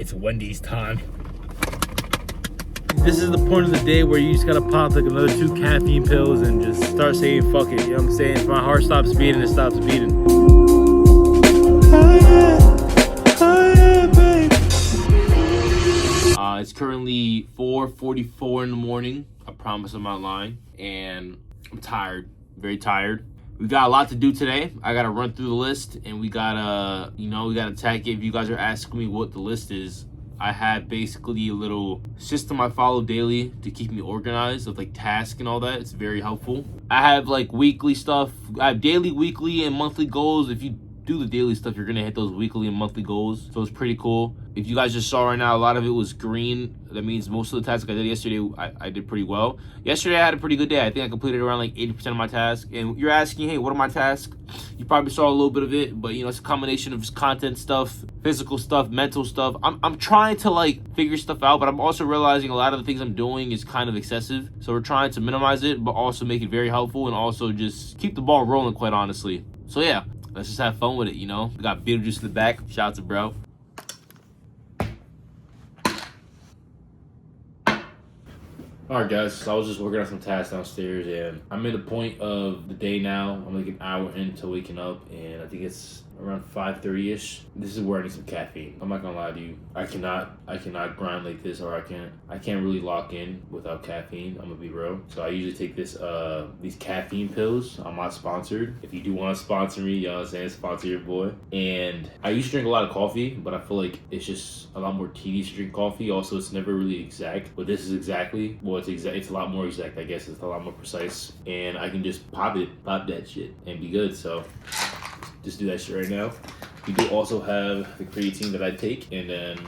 It's Wendy's time. This is the point of the day where you just gotta pop like another 2 caffeine pills and just start saying fuck it. You know what I'm saying? If my heart stops beating, it stops beating. It's currently 4:44 in the morning. I promise I'm not lying. And I'm tired, very tired. We got a lot to do today. I gotta run through the list and we gotta, we gotta attack it. If you guys are asking me what the list is, I have basically a little system I follow daily to keep me organized of like tasks and all that. It's very helpful. I have like weekly stuff. I have daily, weekly, and monthly goals. If you do the daily stuff, you're gonna hit those weekly and monthly goals. So it's pretty cool. If you guys just saw right now, a lot of it was green. That means most of the tasks I did yesterday, I did pretty well. Yesterday, I had a pretty good day. I think I completed around like 80% of my tasks. And you're asking, hey, what are my tasks? You probably saw a little bit of it, but it's a combination of content stuff, physical stuff, mental stuff. I'm trying to like figure stuff out, but I'm also realizing a lot of the things I'm doing is kind of excessive. So we're trying to minimize it, but also make it very helpful and also just keep the ball rolling, quite honestly. So yeah, let's just have fun with it, We got Beetlejuice in the back. Shout out to bro. All right, guys, so I was just working on some tasks downstairs, and I'm at the point of the day now. I'm like an hour into waking up, and I think it's around 5:30ish. This is where I need some caffeine. I'm not gonna lie to you. I cannot grind like this, or I can't really lock in without caffeine. I'm gonna be real. So I usually take these caffeine pills. I'm not sponsored. If you do want to sponsor me, you know what I'm saying, sponsor your boy. And I used to drink a lot of coffee, but I feel like it's just a lot more tedious to drink coffee. Also, it's never really exact. But this is exactly, well, it's exact. It's a lot more exact, I guess. It's a lot more precise, and I can just pop that shit, and be good. So just do that shit right now. We do also have the creatine that I take, and then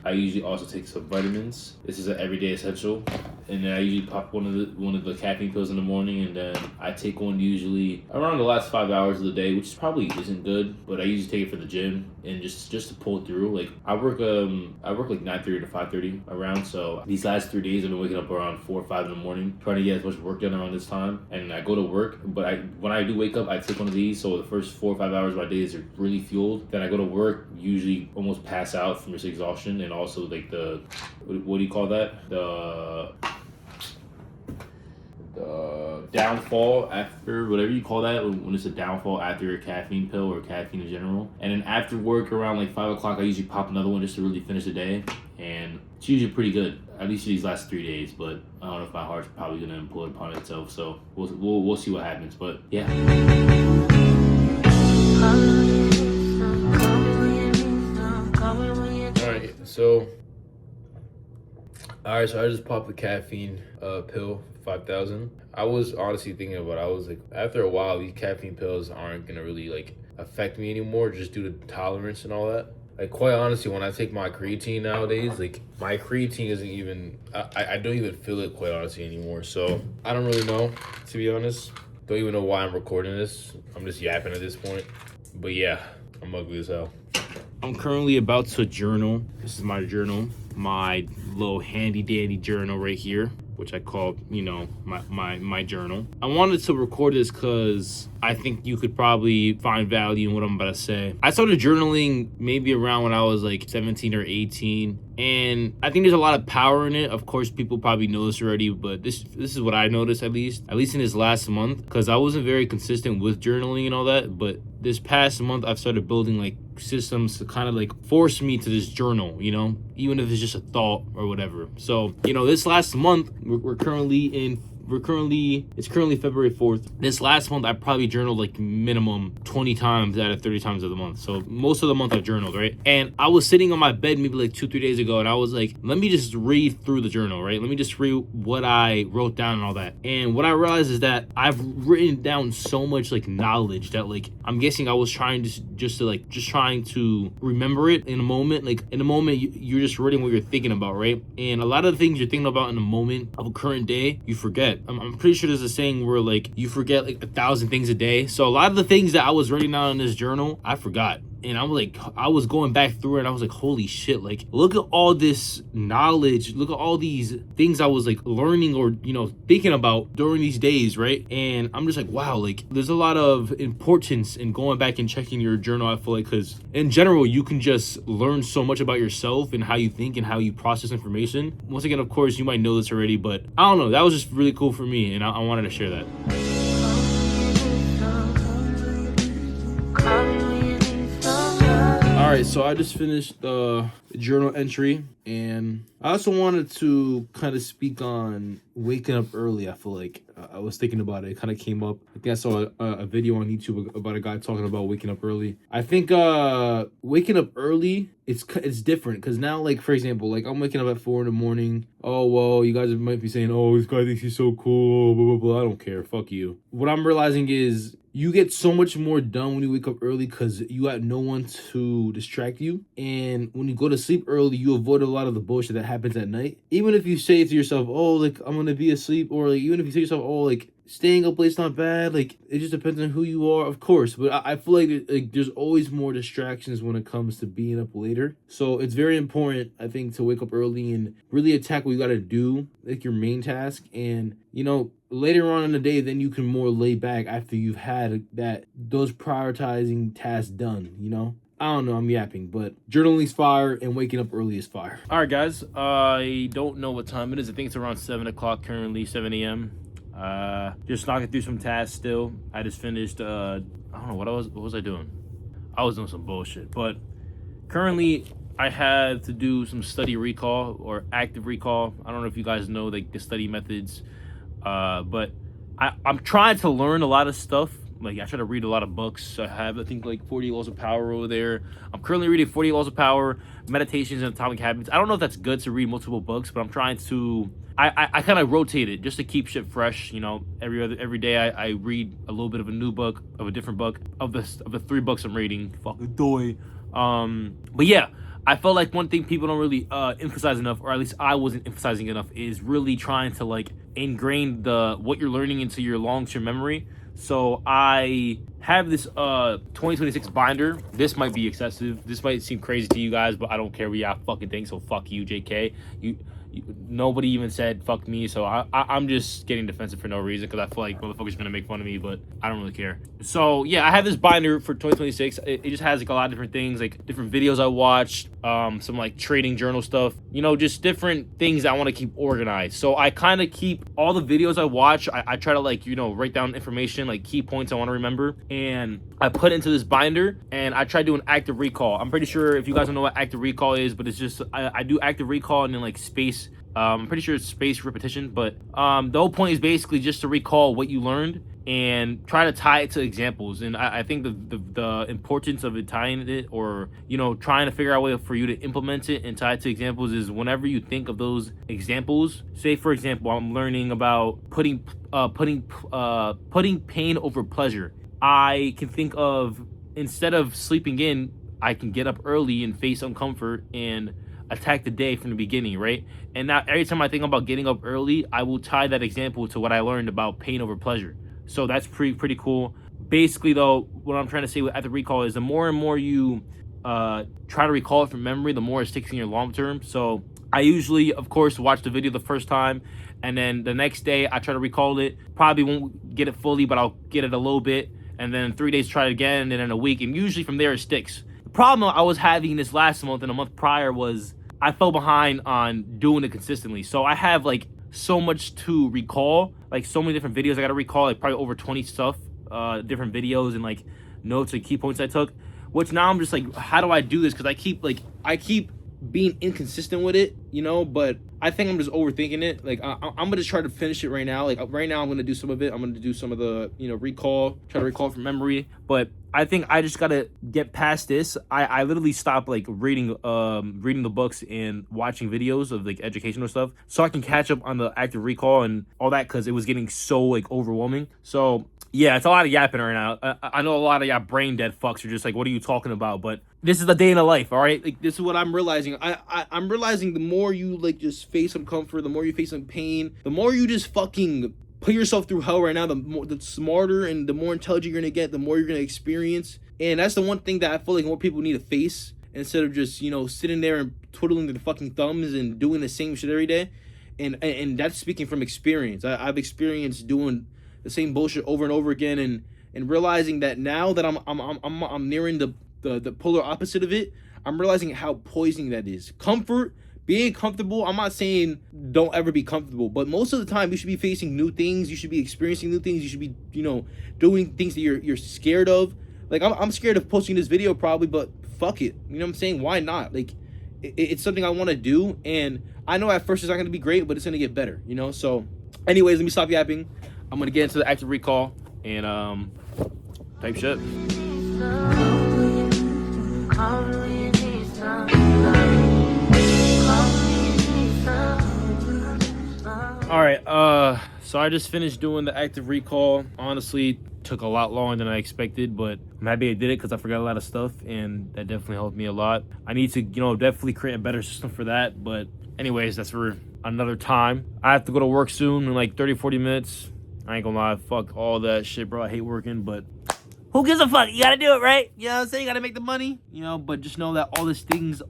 I usually also take some vitamins. This is an everyday essential. And then I usually pop one of the caffeine pills in the morning, and then I take one usually around the last 5 hours of the day, which probably isn't good, but I usually take it for the gym and just to pull through. Like I work like 9:30 to 5:30 around, so these last 3 days I've been waking up around 4 or 5 in the morning, trying to get as much work done around this time. And I go to work, but when I do wake up, I take one of these, so the first 4 or 5 hours of my days are really fueled. Then I go to work, usually almost pass out from just exhaustion, and also like the, what do you call that? The downfall after, whatever you call that, when it's a downfall after a caffeine pill or caffeine in general. And then after work around like 5 o'clock, I usually pop another one just to really finish the day. And it's usually pretty good, at least for these last 3 days. But I don't know if my heart's probably gonna implode upon itself. So we'll see what happens. But yeah. Alright, so I just popped the caffeine pill, 5,000. I was honestly thinking about it. I was like, after a while, these caffeine pills aren't gonna really like affect me anymore, just due to tolerance and all that. Like, quite honestly, when I take my creatine nowadays, like my creatine isn't even, I don't even feel it, quite honestly, anymore. So I don't really know, to be honest. Don't even know why I'm recording this. I'm just yapping at this point. But yeah, I'm ugly as hell. I'm currently about to journal. This is my journal, my little handy dandy journal right here, which I call, my journal. I wanted to record this because I think you could probably find value in what I'm about to say. I started journaling maybe around when I was like 17 or 18. And I think there's a lot of power in it. Of course, people probably know this already, but this is what I noticed, at least in this last month, because I wasn't very consistent with journaling and all that. But this past month, I've started building like systems to kind of like force me to just journal, even if it's just a thought or whatever. So, this last month, it's currently February 4th. This last month, I probably journaled like minimum 20 times out of 30 times of the month. So most of the month I've journaled, right? And I was sitting on my bed maybe like 2-3 days ago, and I was like, let me just read through the journal, right? Let me just read what I wrote down and all that. And what I realized is that I've written down so much like knowledge that like, I'm guessing I was trying to remember it in a moment. Like in a moment, you're just writing what you're thinking about, right? And a lot of the things you're thinking about in a moment of a current day, you forget. I'm pretty sure there's a saying where like you forget like 1,000 things a day. So a lot of the things that I was writing down in this journal, I forgot. and I was going back through it, and I was like, holy shit, like, look at all this knowledge, look at all these things I was like learning or, you know, thinking about during these days, right? And I'm just like, wow, like, there's a lot of importance in going back and checking your journal. I feel like, because in general, you can just learn so much about yourself and how you think and how you process information. Once again, of course, you might know this already, but I don't know, that was just really cool for me, and I wanted to share that. All right, so I just finished the journal entry, and I also wanted to kind of speak on waking up early. I feel like I was thinking about it. It kind of came up. I think I saw a video on YouTube about a guy talking about waking up early. I think waking up early, it's different, because now, like, for example, like, I'm waking up at 4 a.m. Oh, well, you guys might be saying, oh, this guy thinks he's so cool, blah, blah, blah. I don't care. Fuck you. What I'm realizing is you get so much more done when you wake up early because you have no one to distract you. And when you go to sleep early, you avoid a lot of the bullshit that happens at night. Even if you say to yourself, oh, like, I'm going to be asleep, or like, even if you say to yourself, oh, like, staying up late's not bad, like, it just depends on who you are, of course. But I feel like there's always more distractions when it comes to being up later. So it's very important, I think, to wake up early and really attack what you got to do, like your main task. And, you know, later on in the day, then you can more lay back after you've had those prioritizing tasks done, you know? I don't know, I'm yapping, but journaling's fire and waking up early is fire. All right, guys, I don't know what time it is. I think it's around 7 o'clock currently, 7 a.m. Just knocking through some tasks still. I just finished, I don't know, what was I doing? I was doing some bullshit, but currently I had to do some study recall or active recall. I don't know if you guys know, like, the study methods, but I'm trying to learn a lot of stuff. Like, I try to read a lot of books. I have, I think, like 40 Laws of Power over there. I'm currently reading 40 Laws of Power, Meditations and Atomic Habits. I don't know if that's good to read multiple books, but I'm trying to, I kind of rotate it just to keep shit fresh. You know, every day I read a little bit of a new book, of a different book, of the 3 books I'm reading. Fucking doy. But yeah, I felt like one thing people don't really emphasize enough, or at least I wasn't emphasizing enough, is really trying to, like, ingrain what you're learning into your long-term memory. So I have this 2026 binder. This might be excessive. This might seem crazy to you guys, but I don't care what y'all fucking think. So fuck you, JK. Nobody even said fuck me, so I'm just getting defensive for no reason, because I feel like motherfuckers gonna make fun of me, but I don't really care. So yeah, I have this binder for 2026. It just has, like, a lot of different things, like different videos I watched, some, like, trading journal stuff, you know, just different things I want to keep organized. So I kind of keep all the videos I watch. I try to, like, you know, write down information, like key points I want to remember, and I put it into this binder, and I try doing active recall. I'm pretty sure if you guys don't know what active recall is, but it's just I do active recall and then, like, space. I'm pretty sure it's spaced repetition, but the whole point is basically just to recall what you learned and try to tie it to examples. And I think the importance of it, tying it, or, you know, trying to figure out a way for you to implement it and tie it to examples, is whenever you think of those examples. Say, for example, I'm learning about putting pain over pleasure. I can think of, instead of sleeping in, I can get up early and face uncomfort and attack the day from the beginning, right? And now every time I think about getting up early, I will tie that example to what I learned about pain over pleasure. So that's pretty cool. Basically, though, what I'm trying to say at the recall is the more and more you try to recall it from memory, the more it sticks in your long term. So I usually, of course, watch the video the first time, and then the next day I try to recall it. Probably won't get it fully, but I'll get it a little bit, and then 3 days try it again, and then in a week, and usually from there it sticks. The problem I was having this last month and a month prior was I fell behind on doing it consistently. So I have, like, so much to recall, like so many different videos I gotta recall, like probably over 20 different videos and, like, notes and key points I took, which now I'm just like, how do I do this? Because I keep being inconsistent with it, you know, but I think I'm just overthinking it. Like, I'm gonna try to finish it right now. Like, right now I'm gonna do some of it. I'm gonna do some of the, you know, try to recall from memory. But I think I just gotta get past this. I literally stopped, like, reading the books and watching videos of, like, educational stuff, so I can catch up on the active recall and all that, because it was getting so, like, overwhelming. So yeah, it's a lot of yapping right now. I know a lot of y'all brain dead fucks are just like, what are you talking about? But this is the day in the life, all right? Like, this is what I'm realizing. I'm realizing the more you, like, just face some comfort, the more you face some pain, the more you just fucking put yourself through hell right now, the smarter and the more intelligent you're gonna get, the more you're gonna experience. And that's the one thing that I feel like more people need to face instead of just, you know, sitting there and twiddling their fucking thumbs and doing the same shit every day. And that's speaking from experience. I've experienced doing the same bullshit over and over again, and realizing that now that I'm nearing the polar opposite of it, I'm realizing how poisoning that is. Comfort, being comfortable, I'm not saying don't ever be comfortable, but most of the time you should be facing new things, you should be experiencing new things, you should be, you know, doing things that you're scared of. Like, I'm scared of posting this video probably, but fuck it. You know what I'm saying? Why not? Like, it's something I want to do, and I know at first it's not going to be great, but it's going to get better, you know? So, anyways, let me stop yapping. I'm going to get into the active recall and type shit. All right, so I just finished doing the active recall. Honestly, took a lot longer than I expected, but I'm happy I did it because I forgot a lot of stuff, and that definitely helped me a lot. I need to, you know, definitely create a better system for that, but anyways, that's for another time. I have to go to work soon in like 30-40 minutes. I ain't gonna lie, fuck all that shit, bro. I hate working, but who gives a fuck? You gotta do it, right? You know what I'm saying? You gotta make the money, you know, but just know that all these things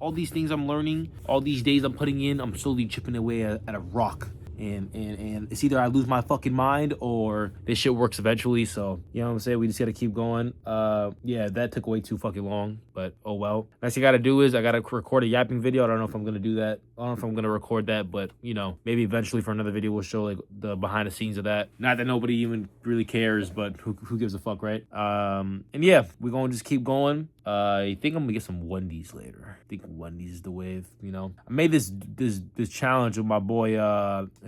I'm learning, all these days I'm putting in, I'm slowly chipping away at a rock. And it's either I lose my fucking mind or this shit works eventually. So, you know what I'm saying? We just gotta keep going. Yeah, that took way too fucking long, but oh well. Next thing I gotta do is I gotta record a yapping video. I don't know if I'm gonna do that. I don't know if I'm gonna record that, but you know, maybe eventually for another video we'll show like the behind the scenes of that. Not that nobody even really cares, but who gives a fuck, right? And yeah, we're gonna just keep going. I think I'm gonna get some Wendy's later. I think Wendy's is the wave, you know. I made this challenge with my boy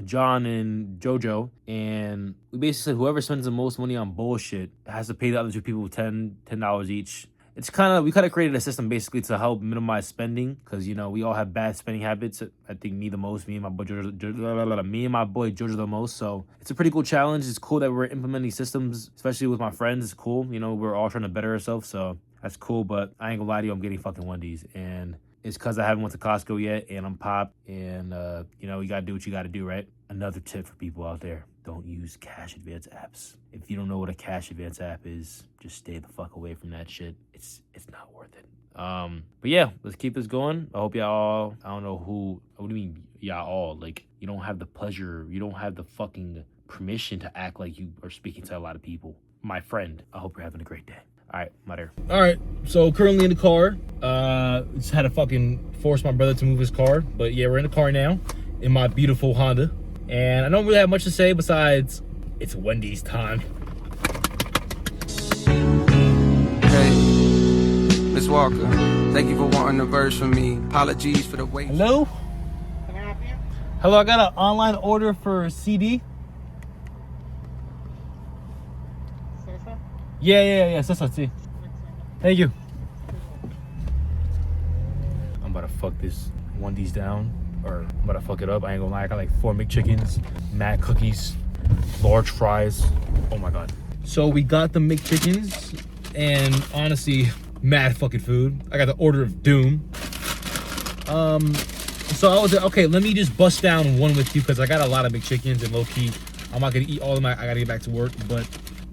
John and Jojo, and we basically said whoever spends the most money on bullshit has to pay the other two people $10 each. It's we kind of created a system basically to help minimize spending, because you know we all have bad spending habits. I think me the most, me and my boy Jojo the most. So it's a pretty cool challenge. It's cool that we're implementing systems, especially with my friends. It's cool, you know, we're all trying to better ourselves. So that's cool, but I ain't gonna lie to you, I'm getting fucking Wendy's, and it's because I haven't went to Costco yet, and I'm popped, and you know, you gotta do what you gotta do, right? Another tip for people out there: don't use cash advance apps. If you don't know what a cash advance app is, just stay the fuck away from that shit. It's not worth it. But yeah, let's keep this going. I hope y'all, I don't know who, what do you mean y'all all? Like, you don't have the pleasure, you don't have the fucking permission to act like you are speaking to a lot of people. My friend, I hope you're having a great day. All right, later. All right, so currently in the car. Just had to fucking force my brother to move his car. But yeah, we're in the car now in my beautiful Honda. And I don't really have much to say besides it's Wendy's time. Hey, Miss Walker, thank you for wanting a verse from me. Apologies for the wait. Hello? Can I help you? Hello, I got an online order for a CD. Yeah, c'est ça, see. Thank you. I'm about to fuck this Wendy's down, or I'm about to fuck it up. I ain't gonna lie, I got like 4 McChickens, mad cookies, large fries. Oh my god. So we got the McChickens, and honestly, mad fucking food. I got the order of doom. So I was like, okay, let me just bust down one with you, because I got a lot of McChickens, and low key, I'm not gonna eat all of them. I gotta get back to work, but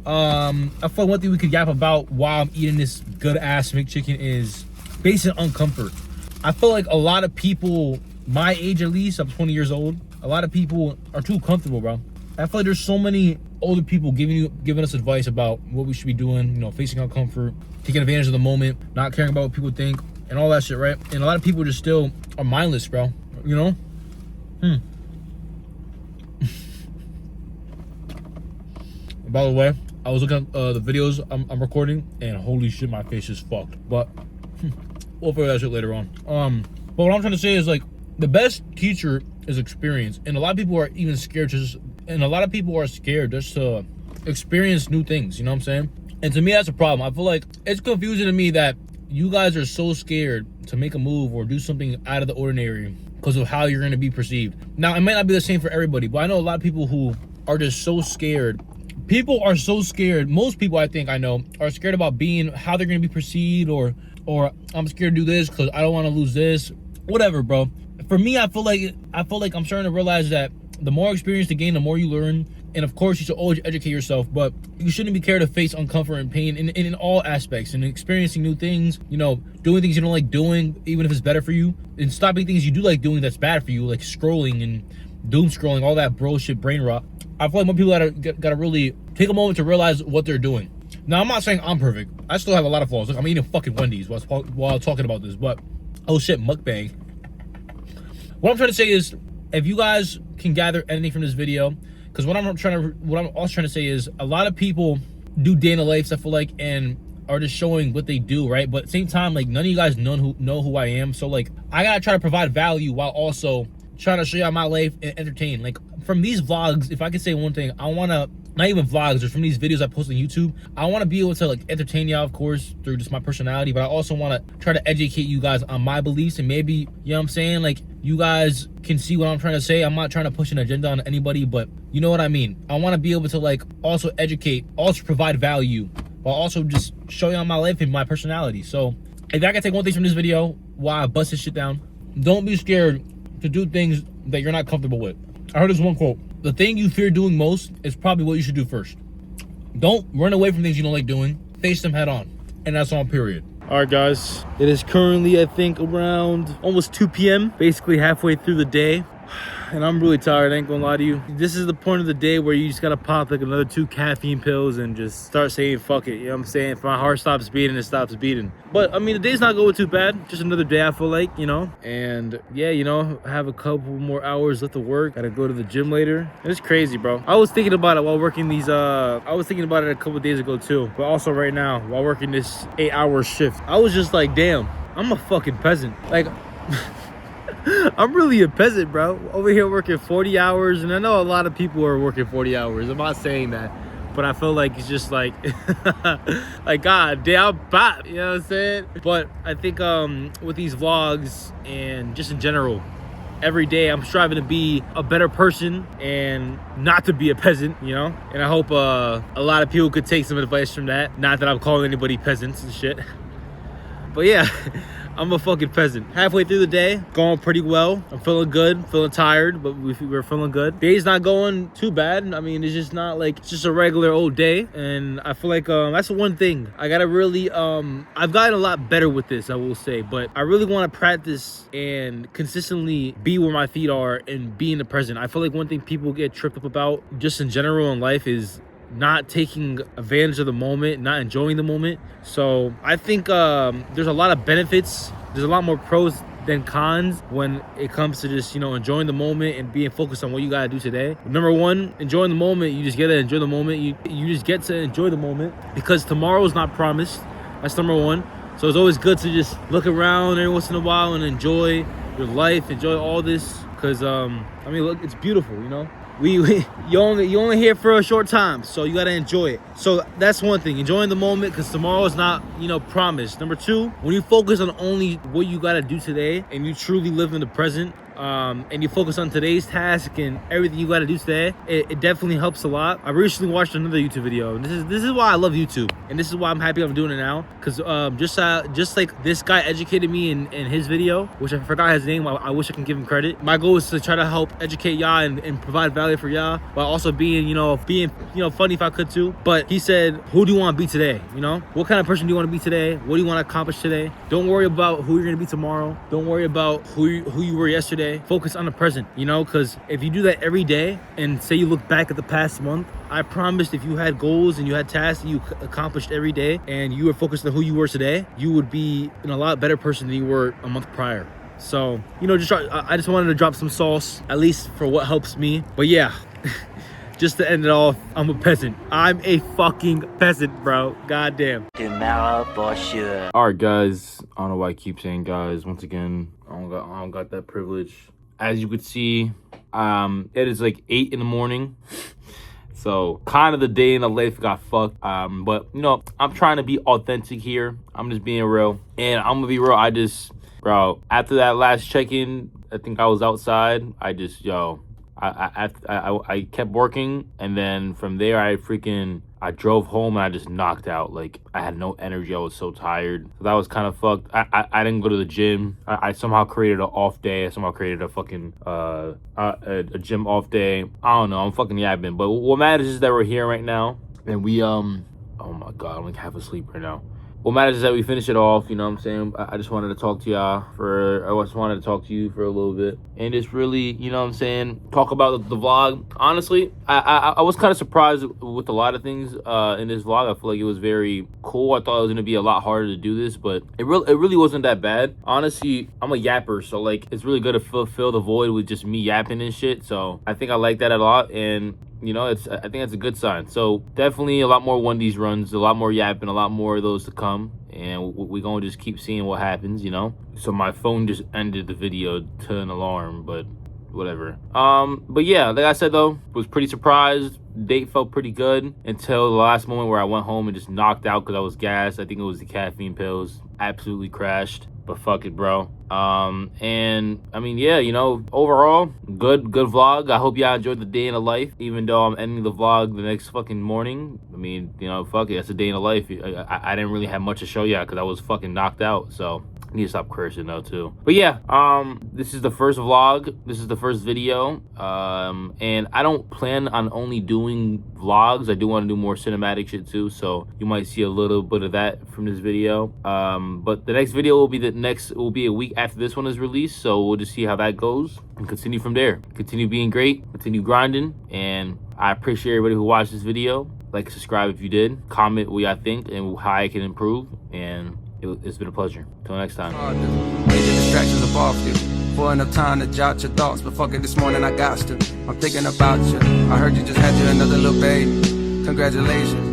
I thought one thing we could yap about while I'm eating this good ass McChicken is based on comfort. I feel like a lot of people, my age at least, I'm 20 years old, a lot of people are too comfortable, bro. I feel like there's so many older people giving us advice about what we should be doing, you know, facing our comfort, taking advantage of the moment, not caring about what people think, and all that shit, right? And a lot of people just still are mindless, bro, you know? By the way, I was looking at the videos I'm recording, and holy shit, my face is fucked. But we'll figure that shit later on. But what I'm trying to say is, like, the best teacher is experience, and a lot of people are even scared just to experience new things. You know what I'm saying? And to me, that's a problem. I feel like it's confusing to me that you guys are so scared to make a move or do something out of the ordinary because of how you're going to be perceived. Now, it might not be the same for everybody, but I know a lot of people who are just so scared. People are so scared. Most people, I think I know, are scared about being how they're going to be perceived, or I'm scared to do this because I don't want to lose this. Whatever, bro. For me, I feel like I'm starting to realize that the more experience you gain, the more you learn, And of course, you should always educate yourself, but you shouldn't be scared to face uncomfort and pain in all aspects, and experiencing new things, you know, doing things you don't like doing, even if it's better for you, and stopping things you do like doing that's bad for you, like scrolling and doom scrolling, all that bullshit brain rot. I feel like more people gotta really take a moment to realize what they're doing. Now, I'm not saying I'm perfect. I still have a lot of flaws. Look, I'm eating fucking Wendy's while talking about this, but oh shit, mukbang. What I'm trying to say is, if you guys can gather anything from this video, because what I'm also trying to say is, a lot of people do day in the life, I feel like, and are just showing what they do, right? But at the same time, like, none of you guys know who I am. So like, I gotta try to provide value while also trying to show y'all my life and entertain. Like, from these vlogs, if I could say one thing, I wanna, not even vlogs, or from these videos I post on YouTube, I want to be able to like entertain y'all, of course, through just my personality, but I also want to try to educate you guys on my beliefs, and maybe, you know what I'm saying, like, you guys can see what I'm trying to say. I'm not trying to push an agenda on anybody, but you know what I mean. I want to be able to like also educate, also provide value, while also just show y'all my life and my personality. So if I can take one thing from this video while I bust this shit down, don't be scared to do things that you're not comfortable with. I heard this one quote: the thing you fear doing most is probably what you should do first. Don't run away from things you don't like doing. Face them head on. And that's on, period. All right, guys. It is currently, I think, around almost 2 p.m. Basically halfway through the day. And I'm really tired, I ain't gonna lie to you. This is the point of the day where you just gotta pop like another 2 caffeine pills and just start saying fuck it, you know what I'm saying? If my heart stops beating, it stops beating. But I mean, the day's not going too bad. Just another day, I feel like, you know? And yeah, you know, I have a couple more hours left of work. Gotta go to the gym later. It's crazy, bro. I was thinking about it while working these, I was thinking about it a couple days ago too. But also right now, while working this 8-hour shift, I was just like, damn, I'm a fucking peasant. Like, I'm really a peasant, bro. Over here working 40 hours, and I know a lot of people are working 40 hours. I'm not saying that, but I feel like it's just like, like, god damn, you know what I'm saying? But I think with these vlogs and just in general, every day I'm striving to be a better person and not to be a peasant, you know? And I hope a lot of people could take some advice from that. Not that I'm calling anybody peasants and shit. But yeah, I'm a fucking peasant. Halfway through the day, going pretty well. I'm feeling good, feeling tired, but we're feeling good. Day's not going too bad. I mean, it's just not like, it's just a regular old day. And I feel like that's the one thing. I gotta really, I've gotten a lot better with this, I will say. But I really want to practice and consistently be where my feet are and be in the present. I feel like one thing people get tripped up about just in general in life is not taking advantage of the moment, not enjoying the moment. So I think there's a lot of benefits. There's a lot more pros than cons when it comes to just, you know, enjoying the moment and being focused on what you gotta do today. Number one, enjoying the moment. You just gotta enjoy the moment. You just get to enjoy the moment, because tomorrow's not promised. That's number one. So it's always good to just look around every once in a while and enjoy your life, enjoy all this, because I mean, look, it's beautiful, you know. You only here for a short time, so you gotta enjoy it. So that's one thing, enjoying the moment, because tomorrow is not, you know, promised. Number two, when you focus on only what you gotta do today and you truly live in the present, and you focus on today's task and everything you got to do today, it definitely helps a lot. I recently watched another YouTube video, and this is why I love YouTube, and this is why I'm happy I'm doing it now, because just like this guy educated me in his video, which I forgot his name. I wish I can give him credit. My goal is to try to help educate y'all and provide value for y'all, while also being funny if I could too. But he said, who do you want to be today? You know, what kind of person do you want to be today? What do you want to accomplish today? Don't worry about who you're gonna be tomorrow. Don't worry about who you were yesterday. Focus on the present, you know, because if you do that every day, and say you look back at the past month, I promised if you had goals and you had tasks that you accomplished every day and you were focused on who you were today, you would be a lot better person than you were a month prior. So, you know, I just wanted to drop some sauce, at least for what helps me. But yeah, just to end it off, I'm a peasant. I'm a fucking peasant, bro. Goddamn. Tomorrow for sure. All right, guys. I don't know why I keep saying guys. Once again, I don't got that privilege. As you could see, it is like 8 in the morning. So kind of the day in the life got fucked. But you know, I'm trying to be authentic here. I'm just being real. And I'm gonna be real. Bro, after that last check-in, I think I was outside. I I kept working, and then from there I drove home and I just knocked out. Like, I had no energy. I was so tired. So that was kind of fucked. I didn't go to the gym. I somehow created an off day. I somehow created a fucking a gym off day. I don't know. I'm fucking yapping. But what matters is that we're here right now, and we oh my god, I'm like half asleep right now. What matters is that we finish it off, you know what I'm saying? I just wanted to talk to y'all I just wanted to talk to you for a little bit. And just really, you know what I'm saying, talk about the vlog. Honestly, I was kind of surprised with a lot of things in this vlog. I feel like it was very cool. I thought it was going to be a lot harder to do this, but it really wasn't that bad. Honestly, I'm a yapper, so like it's really good to fill the void with just me yapping and shit. So I think I like that a lot, and you know, I think that's a good sign. So definitely a lot more 1Ds runs, a lot more yapping, a lot more of those to come, and we're gonna just keep seeing what happens, you know. So my phone just ended the video to an alarm, but whatever. But yeah, like I said though, was pretty surprised. Date felt pretty good until the last moment where I went home and just knocked out because I was gassed. I think it was the caffeine pills. Absolutely crashed, but fuck it, bro. And I mean, yeah, you know, overall good vlog. I hope y'all enjoyed the day in the life, even though I'm ending the vlog the next fucking morning. I mean, you know, fuck it, that's a day in the life. I didn't really have much to show y'all because I was fucking knocked out, so I need to stop cursing though too. But yeah, this is the first vlog. This is the first video. And I don't plan on only doing vlogs. I do want to do more cinematic shit too, so you might see a little bit of that from this video. But the next video will be a week after this one is released, so we'll just see how that goes and continue from there. Continue being great, continue grinding, and I appreciate everybody who watched this video. Like and subscribe if you did. Comment what y'all think and how I can improve, and it's been a pleasure. Till next time. Major distractions up off you. For enough time to jot your thoughts, but fuck it, this morning I got to. I'm thinking about you. I heard you just had you another little baby. Congratulations.